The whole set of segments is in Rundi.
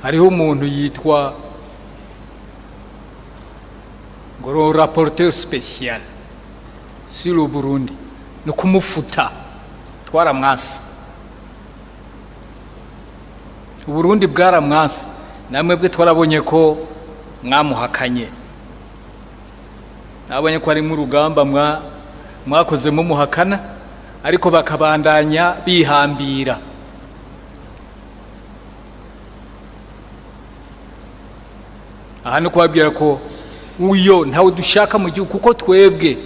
hariho umuntu yitwa ngo rapporteur spécial sur le Burundi, no kumufuta twaramwasi. Uburundi bwaramwasi, namwe bwe twarabonye ko mwamuhakanye, nabonye ko ari mu rugamba mwakoze mu muhakana, ariko bakabandanya bihambira. Aha no kubabwira ko uyo ntawe dushaka mu gihugu, kuko twebwe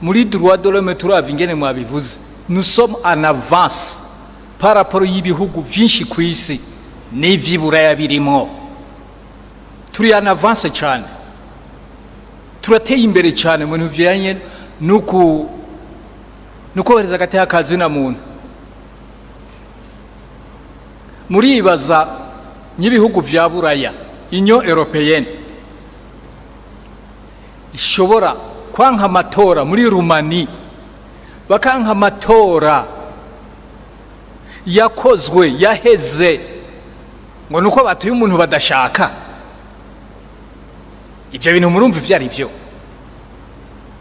muri droit de l'homme turava ingene mwabivuze, nous sommes en avance par rapport y'ibihugu byinshi ku isi n'ivy'Iburaya birimo. Turi en avance cyane, turateye imbere cyane mu bintu bijyanye nukohereza agateka kazina muntu. Muribaza n'ibihugu vya Buraya, Union Européenne ishobora kwanka amatora muri Rumani, bakanka amatora yakozwe yaheze ngo nuko batuye umuntu badashaka. Ibyo bintu murumva ivyo ari byo?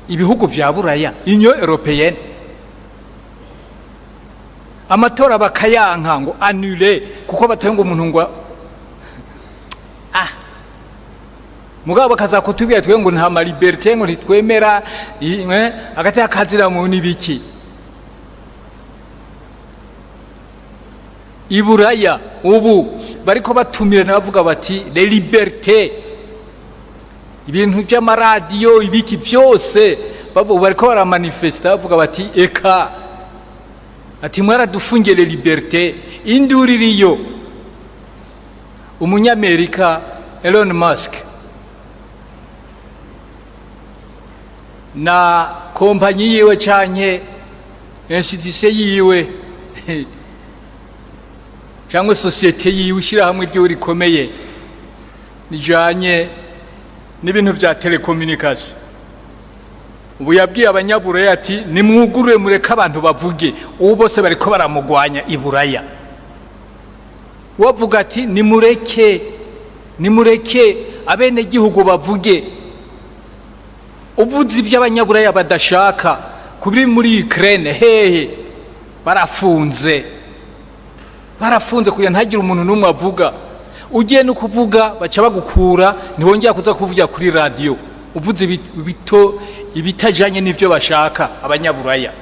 Ibihugu vya Buraya, Union Européenne, amatora bakayanka ngo annule kuko batuye ngo umuntu ngo mugabo bakaza kutubwira twe ngo nta liberté, ngo ntitwemera hagati y'akazira mu nibiki. Iburaya ubu bariko batumira nabavuga bati les libertés, ibintu by'amaradiyo ibiki byose bariko baramanifesta bavuga bati eka ati mwaradufungiye les libertés. Induririyo umunyamerika Elon Musk na kompanyi yiwe canke institution yiwe cyangwa societe yiwe ushira hamwe ryo rikomeye nijanye n'ibintu vya telecommunication, ubu yabwiye abanyaburaya ati nimwugurure mureka abantu bavuge. Ubu bose bariko baramugwanya Iburaya, wavuga ati nimureke abene gihugu bavuge. Uvuze iby'abanyaburaya badashaka kubiri muri Ukraine, hehe barafunze kugira ntagire umuntu n'umwe avuga. Ugiye no kuvuga baca bagukura, ntihongera kuza kuvugira kuri radio uvuze ibitajanye n'ibyo bashaka abanyaburaya.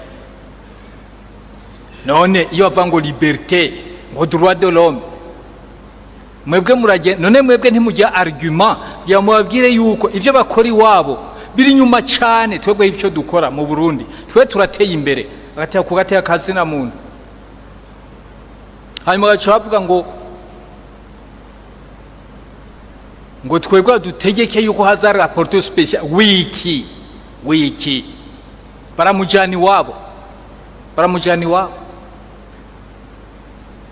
None iyo bava ngo liberté, ngo droit de l'homme, mwebwe murage none mwebwe ntimujya argument yamubabwire yuko ivyo bakora iwabo biri nyuma cyane twebwe ibyo dukora mu Burundi. Twe turateye imbere agateka ku gateka kazina muntu. Hanyuma gacha bavuga ngo twebwe dutegeke yuko haza rapporteur spécial wiki baramujani wabo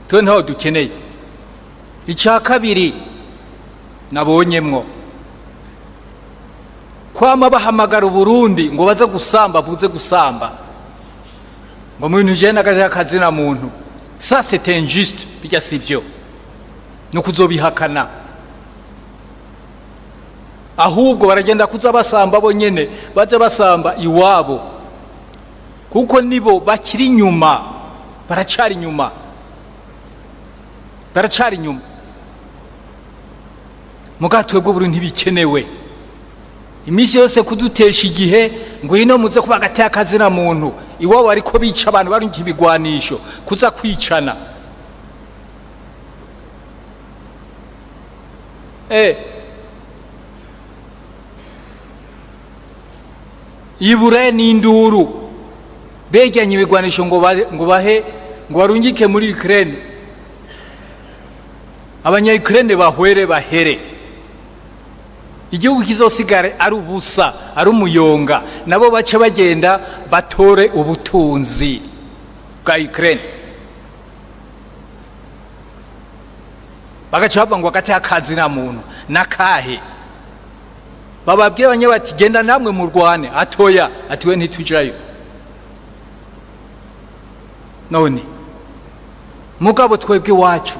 twe ntaho dukeneye. Icya kabiri nabonyemwo kwama bahamagara Burundi ngo baze gusamba ngo mu bintu je nagaje akazina muntu. Ça c'est injuste, bijya sivyo no kuzobihakana. Ahubwo baragenda kuza basamba bo nyene, baje basamba iwabo kuko nibo bakiri nyuma, baracari nyuma. Mugatwe bwo Burundi ntibikenewe imisi yose kudutesha igihe ngo ino muze kuba gateka kazina muntu. Iwabo ariko bica abantu bari nk'ibigwanisho kuza kwicana. Iburaya n'induru bejyanye ibigwanisho ngo barungike muri Ukraine, abanya Ukraine bahere. Igihugu kizosigare ari ubusa, ari umuyonga, nabo bace bagenda batore ubutunzi bwa Ukraine. Bagaca bavuga ngo hagati y'akazina muntu nakahe, bababwiye abanyabati genda namwe mu Rwanda. Atoya atiwe ntitujayo. None mugabo twebwe wacu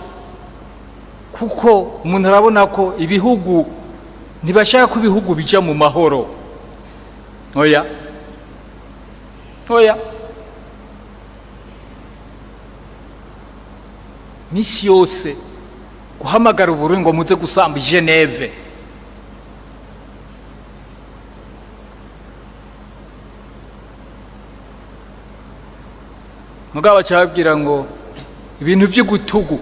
kuko umuntu arabona ko ibihugu ntibashaka ko ibihugu bija mu mahoro. Oya misi yose guhamagara Uburundi ngo muze gusamba i Geneve, mugabo bacababwira ngo ibintu by'igutugu,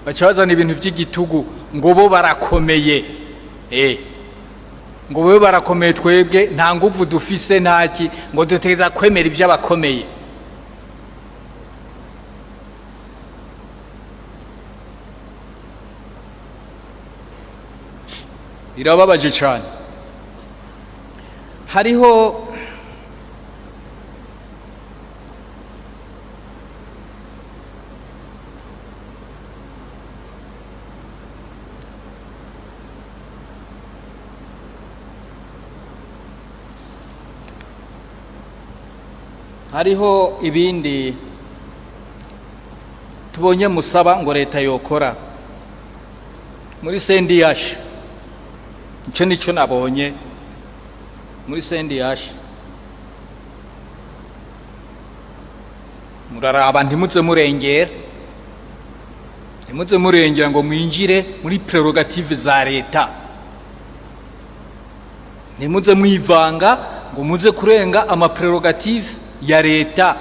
bacabazana ibintu by'igitugu ngo bo barakomeye. Ngo bo barakomeye, twebwe nta nguvu dufise, ntaki ngo dutegeza kwemera iby'abakomeye. Birababaje cyane. Hariho ibindi tubonye musaba ngo leta yokora muri CNDH. Icyo nicyo nabonye muri CNDH. Muraraba ntimuze murengera ngo mwinjire muri prerogative za leta, ntimuze mwivanga ngo muze kurenga ama prerogative ya leta,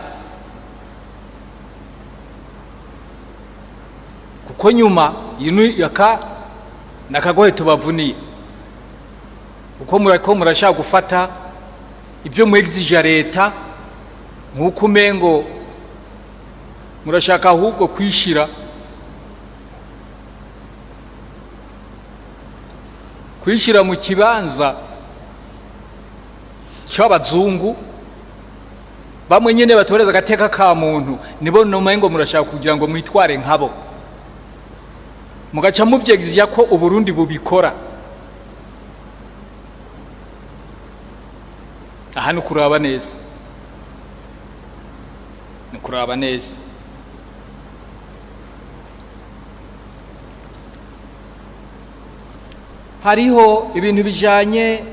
kuko nyuma nakagohe tubavuniye, uko murashaka gufata ibyo mwegizije leta nk'uko umengo murashaka ahubwo kwishira mu kibanza cy'abazungu, bamwe nyine batoreza agateka ka muntu, nibo nomengo murashaka kugira ngo mwitware nkabo, mugaca muvyegizya ko Uburundi bubikora. Aha nukuraba neza, hariho ibintu bijanye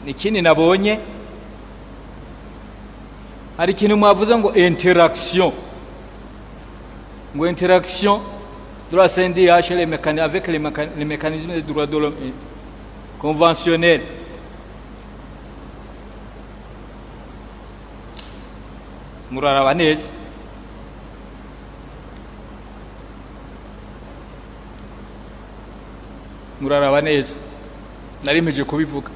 n'ikindi nabonye. Hari ikintu mwavuze ngo interaction de la CNDH avec les mécanismes de droits de l'homme conventionnels. Muraraba neza. Nari mpeje kubivuga.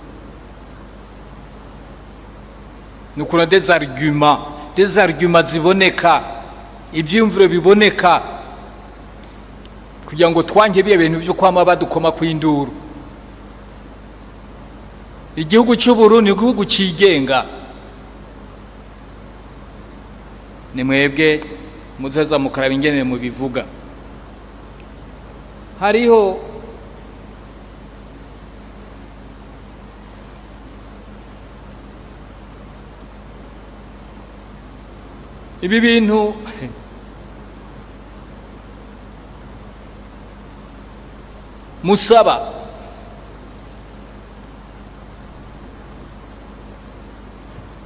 Nukura des arguments ziboneka, ivyumviro biboneka, kugira ngo twange biye ibintu byo kwama badukoma kw'induru. Igihugu cy'u Burundi ni igihugu cigenga. Ni mwebwe muzeza mukaraba ingene mu bivuga. Hariho ibi bintu musaba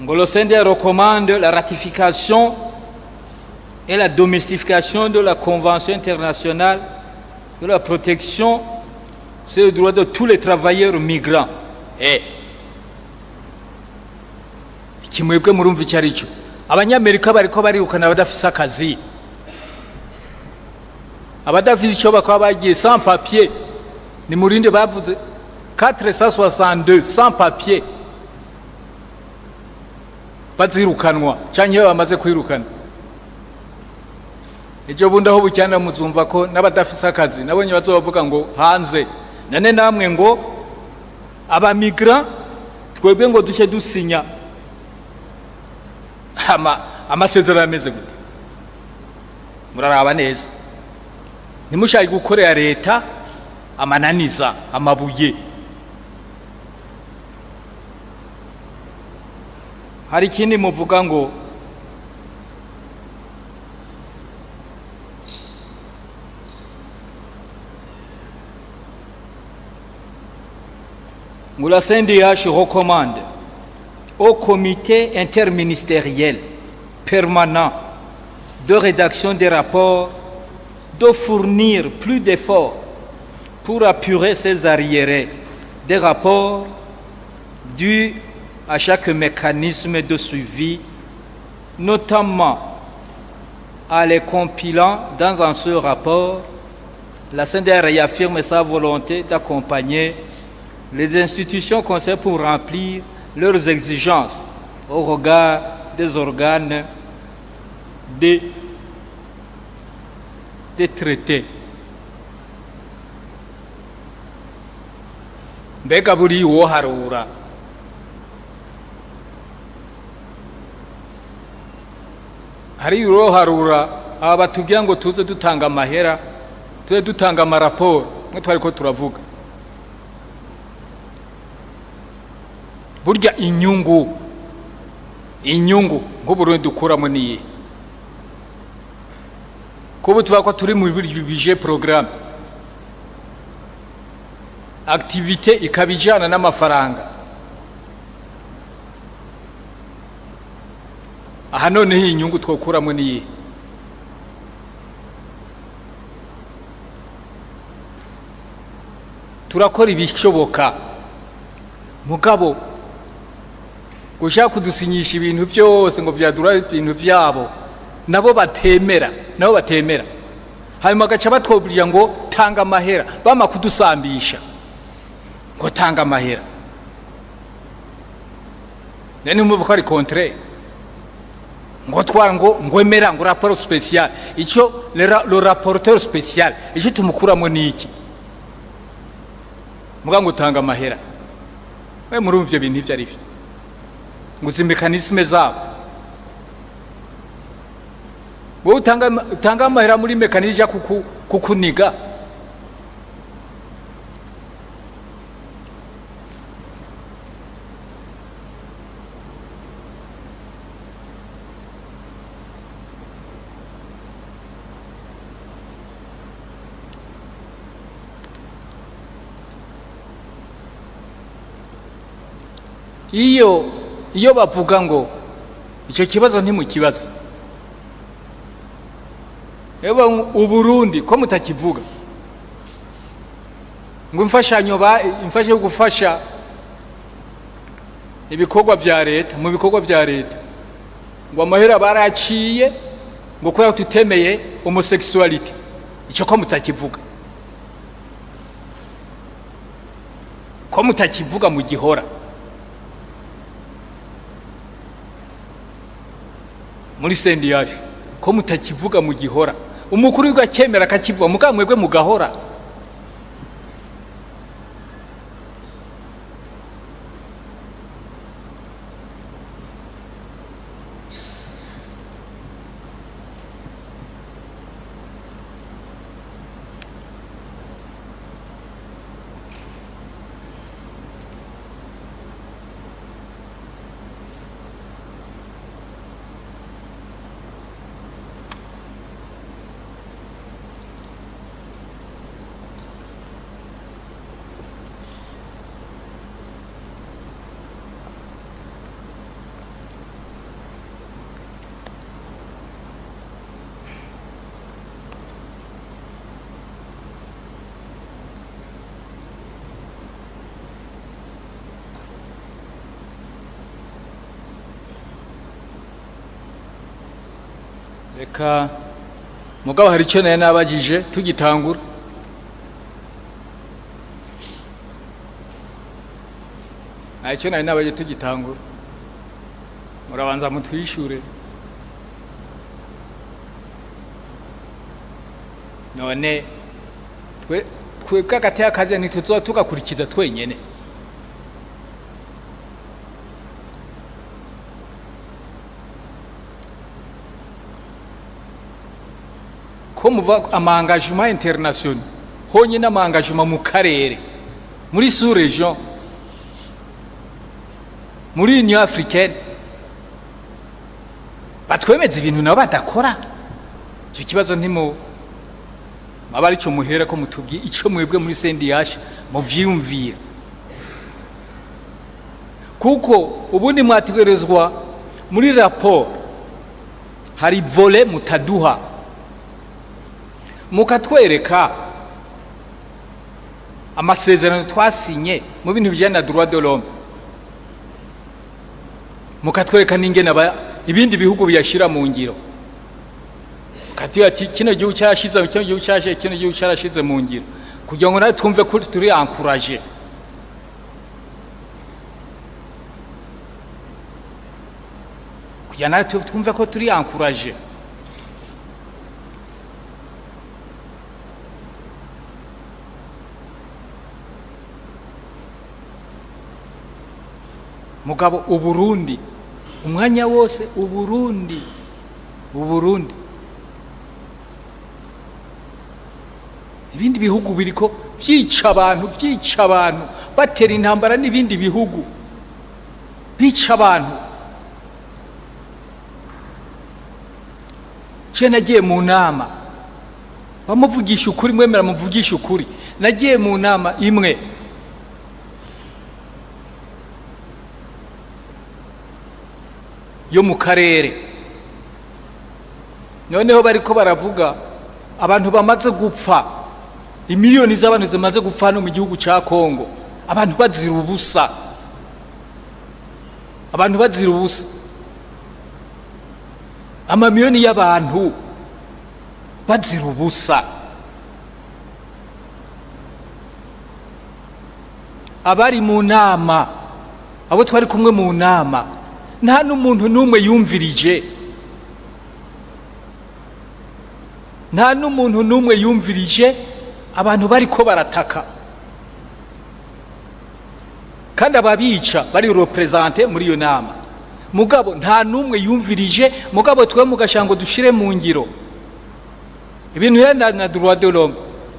ngo le CNDH recommande la ratification et la domestication de la Convention internationale de la protection sur les droits de tous les travailleurs migrants. Kimwebwe murumva icyo ari cyo. Abanyamerika bariko barirukana abadafise akazi, abadafise icyo bakaba bagiye sans papier. Ni murinde bavuze 462 sans papier bazirukanwa canke bamaze kwirukana. Ejo bundi aho bucyana muzumva ko n'abadafise akazi nabonye bazobavuga ngo hanze nane namwe ngo aba migrant twebwe ngo duce dusinya amasezerano ameze gute. Muraraba neza, ntimushaka gukorera leta amananiza amabuye. Hari ikindi muvuga ngo La CNDH recommande au comité interministériel permanent de rédaction des rapports de fournir plus d'efforts pour apurer ces arriérés des rapports dus à chaque mécanisme de suivi, notamment en les compilant dans un seul rapport. La CNDH réaffirme sa volonté d'accompagner les institutions concernées pour remplir leurs exigences au regard des organes des traités. Mbega buri woharura hari uroharura aba tugira ngo tuze dutanga amahera tuze dutanga amaraporo mwe twariko turavuga burya inyungu nk'Uburundi dukuramo niye kubu tuvuga turi mu bije programme activité ikabijana n'amafaranga aha noneho inyungu twokuramo niye turakora ibishoboka mugabo gushaka kudusinyisha ibintu byose ngo byadura ibintu byabo nabo batemera hanyuma gaca batwobulira ngo tanga amahera bama kudusambisha ngo tanga amahera nene umuvuga ko ari contraire ngo twara ngo emera ngo rapport spécial ico le rapporteur spécial ico tumukuramo niki muga ngo tanga amahera we muri ivyo bintu ivyo ari byo ngo zi mécanisme zabo wo utanga amahera muri mécanisme kukuniga iyo bavuga ngo icyo kibazo ntimukibaza eba Uburundi ko mutakivuga ngo imfashe gufasha ibikorwa vya leta mu bikorwa vya leta ngo amahera baraciye ngo ko tutemeye homosexuality icyo ko mutakivuga mu gihora muri CNDH ko mutakivuga mu gihora umukuru w'igakemera akakivuga mukamwebwe mugahora reka mugabo hari icyo naye nabagije tugitangura icyo naye nabagije tugitangura murabanza mutwishure none twe kakate akaze ntituzoba tugakurikiza twenyene ko muva amangagement international honye n'amangagement mu karere muri sous region muri Union Africaine batwemeza ibintu nabo badakora icyo kibazo ntimo abari cyo muhera ko mutubwiye icyo mwebwe muri CNDH mu vyiyumvira kuko ubundi mwategerezwa muri raporo hari vole mutaduha mukatwereka amasezerano twasinye mu bintu bijyanye na droit de l'homme, mukatwereka n'ingene ibindi bihugu biyashira mu ngiro, mukatubwira ati kino gihugu cyarashize, kino gihugu cyashe, kino gihugu cyarashize mu ngiro, kugira ngo natwe twumve ko turi encouragé. kugira natwe twumve ko turi encouragé. mugabo Uburundi umwanya wose Uburundi ibindi bihugu biriko vyica abantu batera intambara n'ibindi bihugu bica abantu. Je nagiye mu nama bamuvugisha ukuri, mwemera muvugisha ukuri, nagiye mu nama imwe yo mu karere, noneho bariko baravuga abantu bamaze gupfa, imiliyoni z'abantu zimaze gupfa hano mu gihugu ca Kongo, abantu bazira ubusa, amamiliyoni y'abantu bazira ubusa. Abari mu nama, abo twari kumwe mu nama, nta n'umuntu n'umwe yumvirije, abantu bariko barataka, kandi ababica bari represente muri iyo nama, mugabo nta n'umwe yumvirije. Mugabo twe mugashango dushire mu ngiro ibintu na droit de l'homme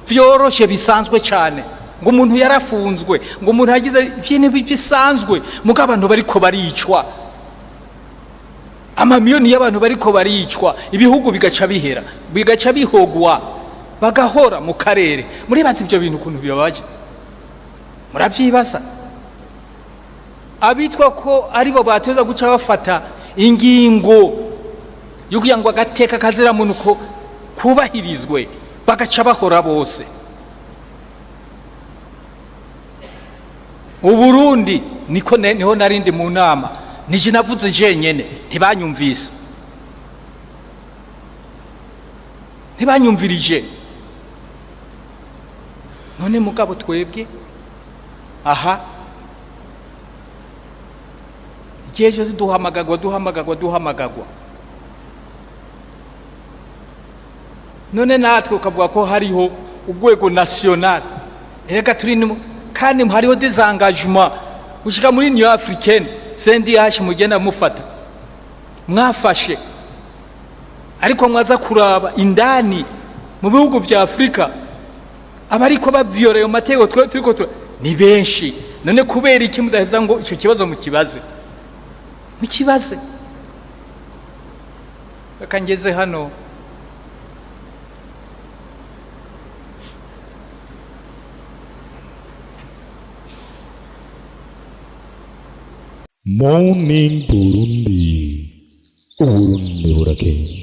vyoroshe bisanzwe cyane, ngo umuntu yarafunzwe, ngo umuntu yagize ibintu bisanzwe, mugabo abantu bariko baricwa, amamiliyoni y'abantu bariko baricwa, ibihugu bigaca bihera, bigaca bihogwa, bagahora mu karere. Muribaza ibyo bintu ukuntu bibabaje? Muravyibaza? Abitwa ko aribo bateza guca bafata ingingo yo kugira ngo agateka kazira muntu ko kubahirizwe, bagaca bahora bose. Uburundi niho narindi mu nama, nije navuze jenyene, ntibanyumvirije. None mugabo twebwe aha igihe cyose duhamagagwa, none natwe ukavuga ko hariho urwego national, erega turi kandi hariho des engagements gushika muri Union Africaine, CNDH mugenda mufata, mwafashe, ariko mwaza kuraba indani mu bihugu vya Afrika abariko baviolera amategeko turiko ni benshi. None kubera iki mudaheza ngo ico kibazo mukibaze? Reka ngeze hano. Morning Burundi, Uburundi burakeye.